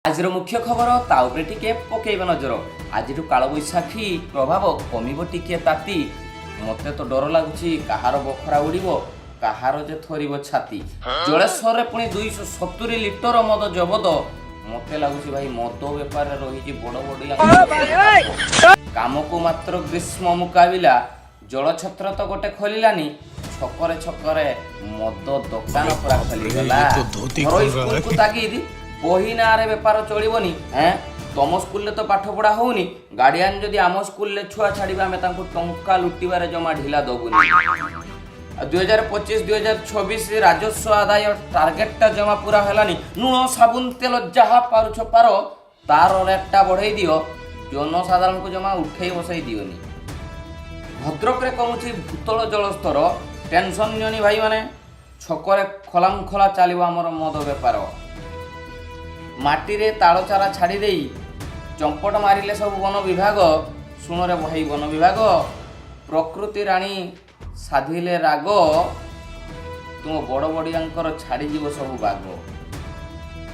ଆଜିର ମୁଖ୍ୟ ଖବର ତା ଉପରେ ଟିକେ ପକେଇବା ନଜର। ଆଜିଠୁ କାଳବୈଶାଖୀ ପ୍ରଭାବ କମିବ ଟିକେ ତାତି। ମୋତେ ତ ଡର ଲାଗୁଛି କାହାର ବଖରା ଉଡ଼ିବ, କାହାର ଯେ ଥରିବ ଛାତି। ଜଳେଶ୍ୱରରେ ପୁଣି 270 ଲିଟର ମଦ ଜବତ। ମୋତେ ଲାଗୁଛି ଭାଇ ମଦ ବେପାରରେ ରହିଛି ବଡ଼ ବଡ଼ିଆ କାମକୁ ମାତ୍ର ଗ୍ରୀଷ୍ମ ମୁକାବିଲା। ଜଳଛତ୍ର ତ ଗୋଟେ ଖୋଲିଲାନି, ଛକରେ ଛକରେ ମଦ ଦୋକାନ ପୁରା ଖୋଲିଗଲା। ଘରୋଇ ସ୍କୁଲକୁ ତାଗିଦ, ବହି ନାଁରେ ବେପାର ଚଳିବନି। ତମ ସ୍କୁଲରେ ତ ପାଠ ପଢ଼ା ହଉନି, ଗାର୍ଡିଆନ୍ ଯଦି ଆମ ସ୍କୁଲରେ ଛୁଆ ଛାଡ଼ିବେ ଆମେ ତାଙ୍କୁ ଟଙ୍କା ଲୁଟିବାରେ ଜମା ଢିଲା ଦବୁନି। 2025-2026 ରାଜସ୍ୱ ଆଦାୟ ଟାର୍ଗେଟଟା ଜମା ପୁରା ହେଲାନି। ଲୁଣ ସାବୁନ ତେଲ ଯାହା ପାରୁଛ ପାର, ତାର ରେଟଟା ବଢ଼େଇ ଦିଅ, ଜନସାଧାରଣଙ୍କୁ ଜମା ଉଠେଇ ବସେଇ ଦିଅନି। ଭଦ୍ରକରେ କମୁଛି ଭୂତଳ ଜଳସ୍ତର, ଟେନସନ୍ ନିଅନି ଭାଇମାନେ। ଛକରେ ଖୋଲାମଖୋଲା ଚାଲିବ ଆମର ମଦ ବେପାର। ମାଟିରେ ତାଳଚାରା ଛାଡ଼ି ଦେଇ ଚମ୍ପଟ ମାରିଲେ ସବୁ ବନ ବିଭାଗ। ଶୁଣରେ ଭାଇ ବନ ବିଭାଗ, ପ୍ରକୃତି ରାଣୀ ସାଧିଲେ ରାଗ, ତୁମ ବଡ଼ ବଡ଼ିଆଙ୍କର ଛାଡ଼ିଯିବ ସବୁ ବାଗ।